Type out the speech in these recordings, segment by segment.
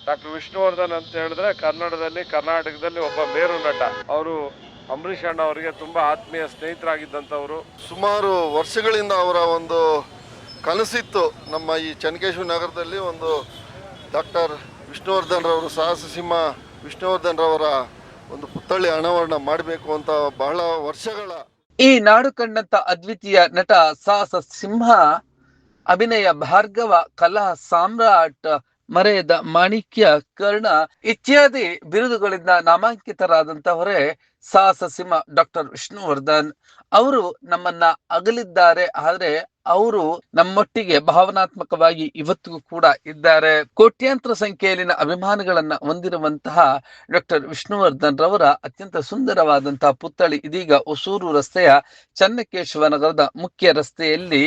Doctor Vishnuvardhan ಅಂತ ಹೇಳಿದ್ರೆ ಕರ್ನಾಟಕದಲ್ಲಿ ಒಬ್ಬ ಮೇರು ನಟ. ಅವರು ಅಂಬರೀಷ್ ಅಣ್ಣ ಅವರಿಗೆ ತುಂಬಾ ಆತ್ಮೀಯ ಸ್ನೇಹಿತರಾಗಿದ್ದಂಥವರು. ಸುಮಾರು ವರ್ಷಗಳಿಂದ ಅವರ ಒಂದು ಕನಸಿತ್ತು ನಮ್ಮ ಈ ಚೆನ್ನಕೇಶವ ನಗರದಲ್ಲಿ ಒಂದು ಡಾಕ್ಟರ್ ವಿಷ್ಣುವರ್ಧನ್ ರವರು, ಸಾಹಸ ಸಿಂಹ ವಿಷ್ಣುವರ್ಧನ್ ರವರ ಒಂದು ಪುತ್ಥಳಿ ಅನಾವರಣ ಮಾಡಬೇಕು ಅಂತ ಬಹಳ ವರ್ಷಗಳ. ಈ ನಾಡು ಕಂಡಂತ ಅದ್ವಿತೀಯ ನಟ ಸಾಹಸ ಸಿಂಹ, ಅಭಿನಯ ಭಾರ್ಗವ, ಕಲಾ ಸಾಮ್ರಾಟ್, ಮರೆಯದ ಮಾಣಿಕ್ಯ, ಕರ್ಣ ಇತ್ಯಾದಿ ಬಿರುದುಗಳಿಂದ ನಾಮಾಂಕಿತರಾದಂತವರೇ ಸಾಹಸ ಸಿಂಹ ಡಾಕ್ಟರ್ ವಿಷ್ಣುವರ್ಧನ್. ಅವರು ನಮ್ಮನ್ನ ಅಗಲಿದ್ದಾರೆ, ಆದ್ರೆ ಅವರು ನಮ್ಮೊಟ್ಟಿಗೆ ಭಾವನಾತ್ಮಕವಾಗಿ ಇವತ್ತಿಗೂ ಕೂಡ ಇದ್ದಾರೆ. ಕೋಟ್ಯಾಂತರ ಸಂಖ್ಯೆಯಲ್ಲಿನ ಅಭಿಮಾನಿಗಳನ್ನ ಹೊಂದಿರುವಂತಹ ಡಾಕ್ಟರ್ ವಿಷ್ಣುವರ್ಧನ್ ರವರ ಅತ್ಯಂತ ಸುಂದರವಾದಂತಹ ಪುತ್ಥಳಿ ಇದೀಗ ಹೊಸೂರು ರಸ್ತೆಯ ಚನ್ನಕೇಶವ ನಗರದ ಮುಖ್ಯ ರಸ್ತೆಯಲ್ಲಿ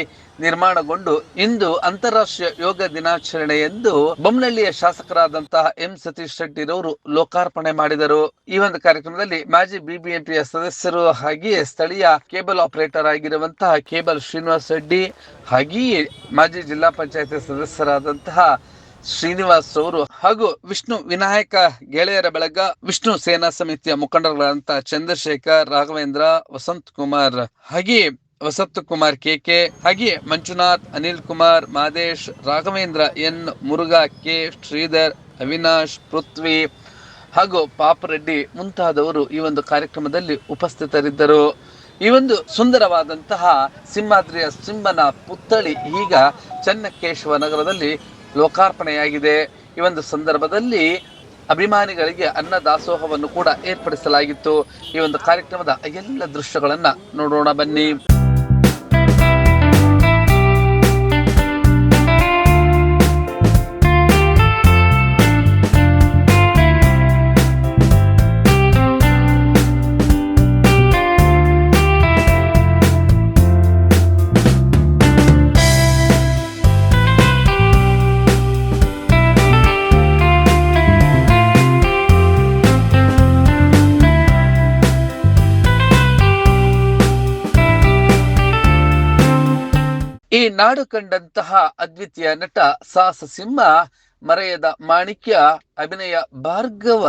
ನಿರ್ಮಾಣಗೊಂಡು ಇಂದು ಅಂತಾರಾಷ್ಟ್ರೀಯ ಯೋಗ ದಿನಾಚರಣೆ ಎಂದು ಬೊಮ್ಮನಹಳ್ಳಿಯ ಶಾಸಕರಾದಂತಹ ಎಂ ಸತೀಶ್ ರೆಡ್ಡಿ ರವರು ಲೋಕಾರ್ಪಣೆ ಮಾಡಿದರು. ಈ ಒಂದು ಕಾರ್ಯಕ್ರಮದಲ್ಲಿ ಮಾಜಿ ಬಿಬಿಎಂಪಿಯ ಸದಸ್ಯರು ಹಾಗೆಯೇ ಸ್ಥಳೀಯ ಕೇಬಲ್ ಆಪರೇಟರ್ ಆಗಿರುವಂತಹ ಕೇಬಲ್ ಶ್ರೀನಿವಾಸ್ ರೆಡ್ಡಿ ಹಾಗೆಯೇ ಮಾಜಿ ಜಿಲ್ಲಾ ಪಂಚಾಯತ್ ಸದಸ್ಯರಾದಂತಹ ಶ್ರೀನಿವಾಸ್ ಅವರು ಹಾಗೂ ವಿಷ್ಣು ವಿನಾಯಕ ಗೆಳೆಯರ ಬಳಗ, ವಿಷ್ಣು ಸೇನಾ ಸಮಿತಿಯ ಮುಖಂಡರಾದಂತಹ ಚಂದ್ರಶೇಖರ್, ರಾಘವೇಂದ್ರ, ವಸಂತ್ ಕುಮಾರ್ ಹಾಗೆಯೇ ವಸಂತ್ ಕುಮಾರ್ ಕೆಕೆ ಹಾಗೆಯೇ ಮಂಜುನಾಥ್, ಅನಿಲ್ ಕುಮಾರ್, ಮಾದೇಶ್, ರಾಘವೇಂದ್ರ ಎನ್, ಮುರುಘಾ ಕೆ, ಶ್ರೀಧರ್, ಅವಿನಾಶ್, ಪೃಥ್ವಿ ಹಾಗೂ ಪಾಪರೆಡ್ಡಿ ಮುಂತಾದವರು ಈ ಒಂದು ಕಾರ್ಯಕ್ರಮದಲ್ಲಿ ಉಪಸ್ಥಿತರಿದ್ದರು. ಈ ಒಂದು ಸುಂದರವಾದಂತಹ ಸಿಂಹಾದ್ರಿಯ ಸಿಂಹನ ಪುತ್ಥಳಿ ಈಗ ಚನ್ನಕೇಶವ ನಗರದಲ್ಲಿ ಲೋಕಾರ್ಪಣೆಯಾಗಿದೆ. ಈ ಒಂದು ಸಂದರ್ಭದಲ್ಲಿ ಅಭಿಮಾನಿಗಳಿಗೆ ಅನ್ನದಾಸೋಹವನ್ನು ಕೂಡ ಏರ್ಪಡಿಸಲಾಗಿತ್ತು. ಈ ಒಂದು ಕಾರ್ಯಕ್ರಮದ ಎಲ್ಲ ದೃಶ್ಯಗಳನ್ನ ನೋಡೋಣ ಬನ್ನಿ. ಈ ನಾಡು ಕಂಡಂತಹ ಅದ್ವಿತೀಯ ನಟ ಸಾಹಸ ಸಿಂಹ, ಮರೆಯದ ಮಾಣಿಕ್ಯ, ಅಭಿನಯ ಭಾರ್ಗವ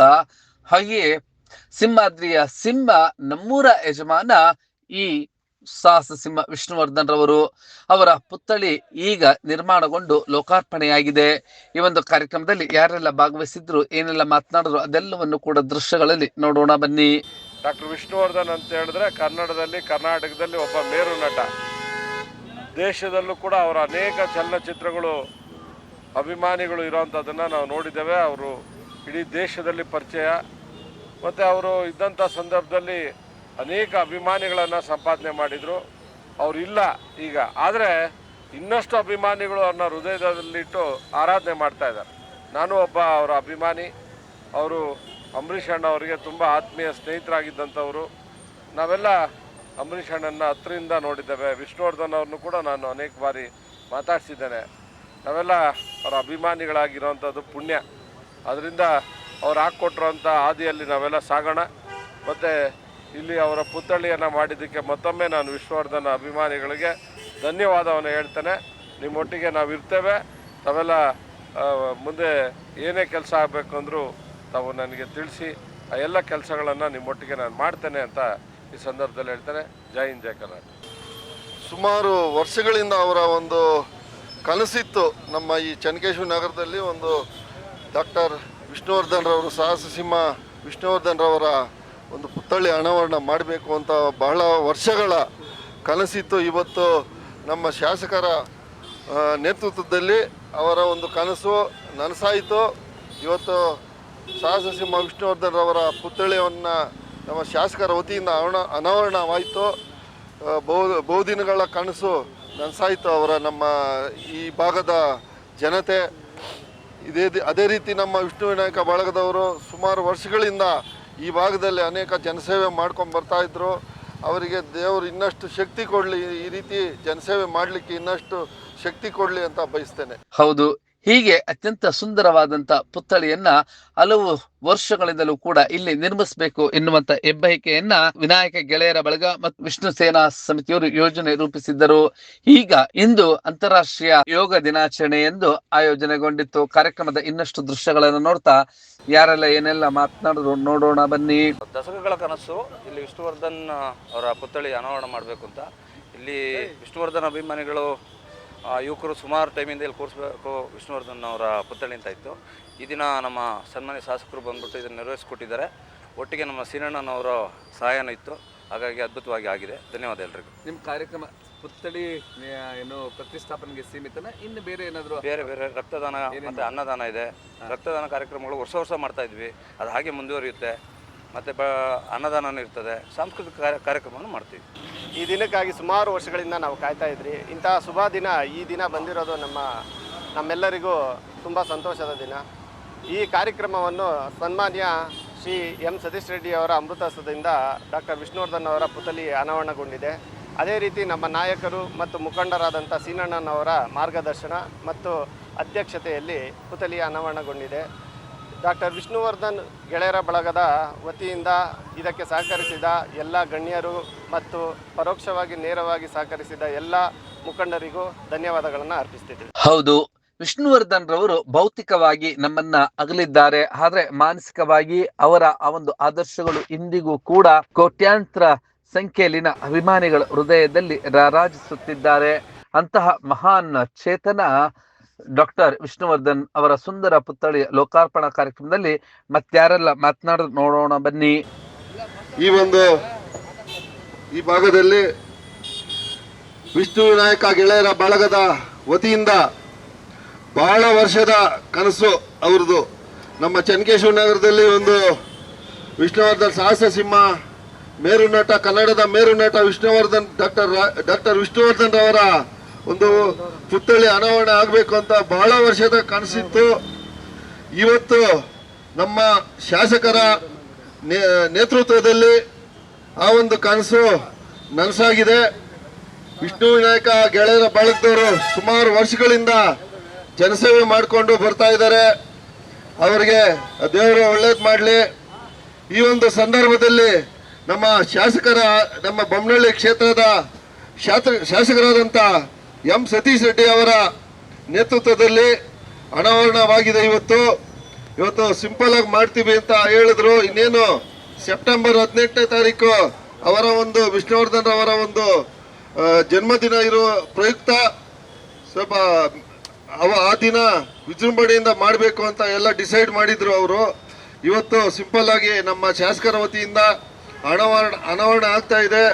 ಹಾಗೆಯೇ ಸಿಂಹಾದ್ರಿಯ ಸಿಂಹ, ನಮ್ಮೂರ ಯಜಮಾನ ಈ ಸಾಹಸ ಸಿಂಹ ವಿಷ್ಣುವರ್ಧನ್ ರವರು. ಅವರ ಪುತ್ಥಳಿ ಈಗ ನಿರ್ಮಾಣಗೊಂಡು ಲೋಕಾರ್ಪಣೆಯಾಗಿದೆ. ಈ ಒಂದು ಕಾರ್ಯಕ್ರಮದಲ್ಲಿ ಯಾರೆಲ್ಲ ಭಾಗವಹಿಸಿದ್ರು, ಏನೆಲ್ಲ ಮಾತನಾಡಿದ್ರು ಅದೆಲ್ಲವನ್ನು ಕೂಡ ದೃಶ್ಯಗಳಲ್ಲಿ ನೋಡೋಣ ಬನ್ನಿ. ಡಾಕ್ಟರ್ ವಿಷ್ಣುವರ್ಧನ್ ಅಂತ ಹೇಳಿದ್ರೆ ಕರ್ನಾಟಕದಲ್ಲಿ ಒಬ್ಬ ಮೇರು ನಟ. ದೇಶದಲ್ಲೂ ಕೂಡ ಅವರ ಅನೇಕ ಚಲನಚಿತ್ರಗಳು ಅಭಿಮಾನಿಗಳು ಇರೋವಂಥದ್ದನ್ನು ನಾವು ನೋಡಿದ್ದೇವೆ. ಅವರು ಇಡೀ ದೇಶದಲ್ಲಿ ಪರಿಚಯ, ಮತ್ತು ಅವರು ಇದ್ದಂಥ ಸಂದರ್ಭದಲ್ಲಿ ಅನೇಕ ಅಭಿಮಾನಿಗಳನ್ನು ಸಂಪಾದನೆ ಮಾಡಿದರು. ಅವರಿಲ್ಲ ಈಗ, ಆದರೆ ಇನ್ನಷ್ಟು ಅಭಿಮಾನಿಗಳು ಅವ್ರನ್ನ ಹೃದಯದಲ್ಲಿಟ್ಟು ಆರಾಧನೆ ಮಾಡ್ತಾ ಇದ್ದಾರೆ. ನಾನು ಒಬ್ಬ ಅವರ ಅಭಿಮಾನಿ. ಅವರು ಅಂಬರೀಷ್ ಅಣ್ಣ ಅವರಿಗೆ ತುಂಬ ಆತ್ಮೀಯ ಸ್ನೇಹಿತರಾಗಿದ್ದಂಥವರು. ನಾವೆಲ್ಲ ಅಂಬರೀಷ್ ಅಣ್ಣನ ಹತ್ತಿರದಿಂದ ನೋಡಿದ್ದೇವೆ. ವಿಷ್ಣುವರ್ಧನ್ ಅವ್ರನ್ನೂ ಕೂಡ ನಾನು ಅನೇಕ ಬಾರಿ ಮಾತಾಡ್ಸಿದ್ದೇನೆ. ನಾವೆಲ್ಲ ಅವರ ಅಭಿಮಾನಿಗಳಾಗಿರೋವಂಥದ್ದು ಪುಣ್ಯ. ಅದರಿಂದ ಅವ್ರು ಹಾಕ್ಕೊಟ್ಟಿರೋಂಥ ಹಾದಿಯಲ್ಲಿ ನಾವೆಲ್ಲ ಸಾಗೋಣ. ಮತ್ತು ಇಲ್ಲಿ ಅವರ ಪುತ್ಥಳಿಯನ್ನು ಮಾಡಿದ್ದಕ್ಕೆ ಮತ್ತೊಮ್ಮೆ ನಾನು ವಿಷ್ಣುವರ್ಧನ್ ಅಭಿಮಾನಿಗಳಿಗೆ ಧನ್ಯವಾದವನ್ನು ಹೇಳ್ತೇನೆ. ನಿಮ್ಮೊಟ್ಟಿಗೆ ನಾವು ಇರ್ತೇವೆ. ತಾವೆಲ್ಲ ಮುಂದೆ ಏನೇ ಕೆಲಸ ಆಗಬೇಕು ಅಂದರೂ ತಾವು ನನಗೆ ತಿಳಿಸಿ, ಆ ಎಲ್ಲ ಕೆಲಸಗಳನ್ನು ನಿಮ್ಮೊಟ್ಟಿಗೆ ನಾನು ಮಾಡ್ತೇನೆ ಅಂತ ಈ ಸಂದರ್ಭದಲ್ಲಿ ಹೇಳ್ತೇನೆ. ಜೈ ಹಿಂದ್, ಜೈ ಕರ್ನಾಟಕ. ಸುಮಾರು ವರ್ಷಗಳಿಂದ ಅವರ ಒಂದು ಕನಸಿತ್ತು ನಮ್ಮ ಈ ಚೆನ್ನಕೇಶವ ನಗರದಲ್ಲಿ ಒಂದು ಡಾಕ್ಟರ್ ವಿಷ್ಣುವರ್ಧನ್ ರವರು, ಸಾಹಸ ಸಿಂಹ ವಿಷ್ಣುವರ್ಧನ್ ರವರ ಒಂದು ಪುತ್ಥಳಿ ಅನಾವರಣ ಮಾಡಬೇಕು ಅಂತ ಬಹಳ ವರ್ಷಗಳ ಕನಸಿತ್ತು. ಇವತ್ತು ನಮ್ಮ ಶಾಸಕರ ನೇತೃತ್ವದಲ್ಲಿ ಅವರ ಒಂದು ಕನಸು ನನಸಾಯಿತು. ಇವತ್ತು ಸಾಹಸ ಸಿಂಹ ವಿಷ್ಣುವರ್ಧನ್ ರವರ ಪುತ್ಥಳಿಯನ್ನು ನಮ್ಮ ಶಾಸಕರ ವತಿಯಿಂದ ಅನಾವರಣವಾಯಿತು. ಬಹುದಿನಗಳ ಕನಸು ನನಸಾಯಿತು ಅವರ ನಮ್ಮ ಈ ಭಾಗದ ಜನತೆ. ಅದೇ ರೀತಿ ನಮ್ಮ ವಿಷ್ಣು ವಿನಾಯಕ ಬಳಗದವರು ಸುಮಾರು ವರ್ಷಗಳಿಂದ ಈ ಭಾಗದಲ್ಲಿ ಅನೇಕ ಜನಸೇವೆ ಮಾಡ್ಕೊಂಡು ಬರ್ತಾಯಿದ್ರು. ಅವರಿಗೆ ದೇವರು ಇನ್ನಷ್ಟು ಶಕ್ತಿ ಕೊಡಲಿ, ಈ ರೀತಿ ಜನಸೇವೆ ಮಾಡಲಿಕ್ಕೆ ಇನ್ನಷ್ಟು ಶಕ್ತಿ ಕೊಡಲಿ ಅಂತ ಬಯಸ್ತೇನೆ. ಹೌದು, ಹೀಗೆ ಅತ್ಯಂತ ಸುಂದರವಾದಂತ ಪುತ್ಥಳಿಯನ್ನ ಹಲವು ವರ್ಷಗಳಿಂದಲೂ ಕೂಡ ಇಲ್ಲಿ ನಿರ್ಮಿಸಬೇಕು ಎನ್ನುವಂತ ಹೆಬ್ಬಯಕೆಯನ್ನ ವಿನಾಯಕ ಗೆಳೆಯರ ಬಳಗ ಮತ್ತು ವಿಷ್ಣು ಸೇನಾ ಸಮಿತಿಯವರು ಯೋಜನೆ ರೂಪಿಸಿದ್ದರು. ಈಗ ಇಂದು ಅಂತಾರಾಷ್ಟ್ರೀಯ ಯೋಗ ದಿನಾಚರಣೆ ಎಂದು ಆಯೋಜನೆಗೊಂಡಿತ್ತು. ಕಾರ್ಯಕ್ರಮದ ಇನ್ನಷ್ಟು ದೃಶ್ಯಗಳನ್ನು ನೋಡ್ತಾ ಯಾರೆಲ್ಲ ಏನೆಲ್ಲ ಮಾತನಾಡಿದ್ರು ನೋಡೋಣ ಬನ್ನಿ. ದಶಕಗಳ ಕನಸು ಇಲ್ಲಿ ವಿಷ್ಣುವರ್ಧನ್ ಅವರ ಪುತ್ಥಳಿ ಅನಾವರಣ ಮಾಡಬೇಕು ಅಂತ. ಇಲ್ಲಿ ವಿಷ್ಣುವರ್ಧನ್ ಅಭಿಮಾನಿಗಳು ಯುವಕರು ಸುಮಾರು ಟೈಮಿಂದ ಇಲ್ಲಿ ಕೂರಿಸ್ಬೇಕು ವಿಷ್ಣುವರ್ಧನ್ ಅವರ ಪುತ್ಥಳಿ ಅಂತ ಇತ್ತು. ಈ ದಿನ ನಮ್ಮ ಸನ್ಮಾನ್ಯ ಶಾಸಕರು ಬಂದ್ಬಿಟ್ಟು ಇದನ್ನು ನೆರವೇರಿಸಿಕೊಟ್ಟಿದ್ದಾರೆ. ಒಟ್ಟಿಗೆ ನಮ್ಮ ಸೀನಣ್ಣನವರ ಸಹಾಯನೂ ಇತ್ತು. ಹಾಗಾಗಿ ಅದ್ಭುತವಾಗಿ ಆಗಿದೆ. ಧನ್ಯವಾದ ಎಲ್ರಿಗೂ. ನಿಮ್ಮ ಕಾರ್ಯಕ್ರಮ ಪುತ್ಥಳಿ ಏನು ಪ್ರತಿಷ್ಠಾಪನೆಗೆ ಸೀಮಿತನ ಇನ್ನು ಬೇರೆ ಏನಾದರೂ? ಬೇರೆ ಬೇರೆ ರಕ್ತದಾನ ಮತ್ತು ಅನ್ನದಾನ ಇದೆ. ರಕ್ತದಾನ ಕಾರ್ಯಕ್ರಮಗಳು ವರ್ಷ ವರ್ಷ ಮಾಡ್ತಾ ಇದ್ವಿ, ಅದು ಹಾಗೆ ಮುಂದುವರಿಯುತ್ತೆ. ಮತ್ತು ಅನ್ನದಾನನೂ ಇರ್ತದೆ, ಸಾಂಸ್ಕೃತಿಕ ಕಾರ್ಯಕ್ರಮವನ್ನು ಮಾಡ್ತೀವಿ. ಈ ದಿನಕ್ಕಾಗಿ ಸುಮಾರು ವರ್ಷಗಳಿಂದ ನಾವು ಕಾಯ್ತಾ ಇದ್ರಿ. ಇಂತಹ ಶುಭ ದಿನ ಈ ದಿನ ಬಂದಿರೋದು ನಮ್ಮೆಲ್ಲರಿಗೂ ತುಂಬ ಸಂತೋಷದ ದಿನ. ಈ ಕಾರ್ಯಕ್ರಮವನ್ನು ಸನ್ಮಾನ್ಯ ಶ್ರೀ ಎಂ ಸತೀಶ್ ರೆಡ್ಡಿ ಅವರ ಅಮೃತಹಸ್ತದಿಂದ ಡಾಕ್ಟರ್ ವಿಷ್ಣುವರ್ಧನ್ ಅವರ ಪುತ್ಥಳಿ ಅನಾವರಣಗೊಂಡಿದೆ. ಅದೇ ರೀತಿ ನಮ್ಮ ನಾಯಕರು ಮತ್ತು ಮುಖಂಡರಾದಂಥ ಸೀನಣ್ಣನವರ ಮಾರ್ಗದರ್ಶನ ಮತ್ತು ಅಧ್ಯಕ್ಷತೆಯಲ್ಲಿ ಪುತ್ಥಳಿ ಅನಾವರಣಗೊಂಡಿದೆ. ಡಾಕ್ಟರ್ ವಿಷ್ಣುವರ್ಧನ್ ಗೆಳೆಯರ ಬಳಗದ ವತಿಯಿಂದ ಇದಕ್ಕೆ ಸಹಕರಿಸಿದ ಎಲ್ಲ ಗಣ್ಯರು ಮತ್ತು ಪರೋಕ್ಷವಾಗಿ ನೇರವಾಗಿ ಸಹಕರಿಸಿದ ಎಲ್ಲ ಮುಖಂಡರಿಗೂ ಧನ್ಯವಾದಗಳನ್ನು ಅರ್ಪಿಸ್ತಿದ್ದೀವಿ. ಹೌದು, ವಿಷ್ಣುವರ್ಧನ್ ರವರು ಭೌತಿಕವಾಗಿ ನಮ್ಮನ್ನ ಅಗಲಿದ್ದಾರೆ, ಆದ್ರೆ ಮಾನಸಿಕವಾಗಿ ಅವರ ಆ ಒಂದು ಆದರ್ಶಗಳು ಇಂದಿಗೂ ಕೂಡ ಕೋಟ್ಯಾಂತರ ಸಂಖ್ಯೆಯಲ್ಲಿನ ಅಭಿಮಾನಿಗಳ ಹೃದಯದಲ್ಲಿ ರಾರಾಜಿಸುತ್ತಿದ್ದಾರೆ. ಅಂತಹ ಮಹಾನ್ ಚೇತನ ಡಾಕ್ಟರ್ ವಿಷ್ಣುವರ್ಧನ್ ಅವರ ಸುಂದರ ಪುತ್ಥಳಿ ಲೋಕಾರ್ಪಣಾ ಕಾರ್ಯಕ್ರಮದಲ್ಲಿ ಮತ್ತಾರೆಲ್ಲ ಮಾತನಾಡೋದು ನೋಡೋಣ ಬನ್ನಿ. ಈ ಭಾಗದಲ್ಲಿ ವಿಷ್ಣು ವಿನಾಯಕ ಗೆಳೆಯರ ಬಳಗದ ವತಿಯಿಂದ ಬಹಳ ವರ್ಷದ ಕನಸು ಅವ್ರದ್ದು. ನಮ್ಮ ಚನ್ನಕೇಶವ ನಗರದಲ್ಲಿ ಒಂದು ವಿಷ್ಣುವರ್ಧನ್ ಸಾಹಸ ಸಿಂಹ ಮೇರು ನಟ, ಕನ್ನಡದ ಮೇರು ನಟ ವಿಷ್ಣುವರ್ಧನ್ ಡಾಕ್ಟರ್ ವಿಷ್ಣುವರ್ಧನ್ ಅವರ ಒಂದು ಪುತ್ಥಳಿ ಅನಾವರಣ ಆಗಬೇಕು ಅಂತ ಬಹಳ ವರ್ಷದ ಕನಸಿತ್ತು. ಇವತ್ತು ನಮ್ಮ ಶಾಸಕರ ನೇತೃತ್ವದಲ್ಲಿ ಆ ಒಂದು ಕನಸು ನನಸಾಗಿದೆ. ವಿಷ್ಣು ವಿನಾಯಕ ಗೆಳೆಯರ ಬಳಗದವರು ಸುಮಾರು ವರ್ಷಗಳಿಂದ ಜನಸೇವೆ ಮಾಡಿಕೊಂಡು ಬರ್ತಾ ಇದ್ದಾರೆ. ಅವರಿಗೆ ದೇವರು ಒಳ್ಳೇದು ಮಾಡಲಿ. ಈ ಒಂದು ಸಂದರ್ಭದಲ್ಲಿ ನಮ್ಮ ನಮ್ಮ ಬೊಮ್ಮನಹಳ್ಳಿ ಕ್ಷೇತ್ರದ ಶಾಸಕರಾದಂಥ ಎಂ ಸತೀಶ್ ರೆಡ್ಡಿ ಅವರ ನೇತೃತ್ವದಲ್ಲಿ ಅನಾವರಣವಾಗಿದೆ. ಇವತ್ತು ಸಿಂಪಲ್ ಆಗಿ ಮಾಡ್ತೀವಿ ಅಂತ ಹೇಳಿದ್ರು. ಇನ್ನೇನು ಸೆಪ್ಟೆಂಬರ್ 18ನೇ ತಾರೀಕು ಅವರ ಒಂದು ವಿಷ್ಣುವರ್ಧನ್ ಅವರ ಒಂದು ಜನ್ಮದಿನ ಇರುವ ಪ್ರಯುಕ್ತ ಸ್ವಲ್ಪ ಆ ದಿನ ವಿಜೃಂಭಣೆಯಿಂದ ಮಾಡಬೇಕು ಅಂತ ಎಲ್ಲ ಡಿಸೈಡ್ ಮಾಡಿದ್ರು ಅವರು. ಇವತ್ತು ಸಿಂಪಲ್ ಆಗಿ ನಮ್ಮ ಶಾಸಕರ ವತಿಯಿಂದ ಅನಾವರಣ ಆಗ್ತಾ ಇದೆ.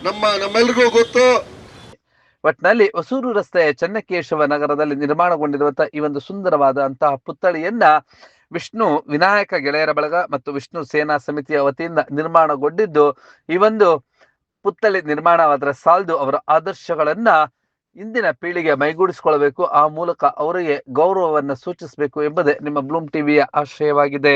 ನಮ್ಮೆಲ್ರಿಗೂ ಗೊತ್ತು. ಒಟ್ಟಿನಲ್ಲಿ ಹೊಸೂರು ರಸ್ತೆಯ ಚನ್ನಕೇಶವ ನಗರದಲ್ಲಿ ನಿರ್ಮಾಣಗೊಂಡಿರುವಂತಹ ಈ ಒಂದು ಸುಂದರವಾದಂತಹ ಪುತ್ಥಳಿಯನ್ನ ವಿಷ್ಣು ವಿನಾಯಕ ಗೆಳೆಯರ ಬಳಗ ಮತ್ತು ವಿಷ್ಣು ಸೇನಾ ಸಮಿತಿಯ ವತಿಯಿಂದ ನಿರ್ಮಾಣಗೊಂಡಿದ್ದು, ಈ ಒಂದು ಪುತ್ಥಳಿ ನಿರ್ಮಾಣವಾದರೆ ಸಾಲದು, ಅವರ ಆದರ್ಶಗಳನ್ನ ಇಂದಿನ ಪೀಳಿಗೆ ಮೈಗೂಡಿಸಿಕೊಳ್ಳಬೇಕು, ಆ ಮೂಲಕ ಅವರಿಗೆ ಗೌರವವನ್ನು ಸೂಚಿಸಬೇಕು ಎಂಬುದೇ ನಿಮ್ಮ ಬ್ಲೂಮ್ ಟಿವಿಯ ಆಶಯವಾಗಿದೆ.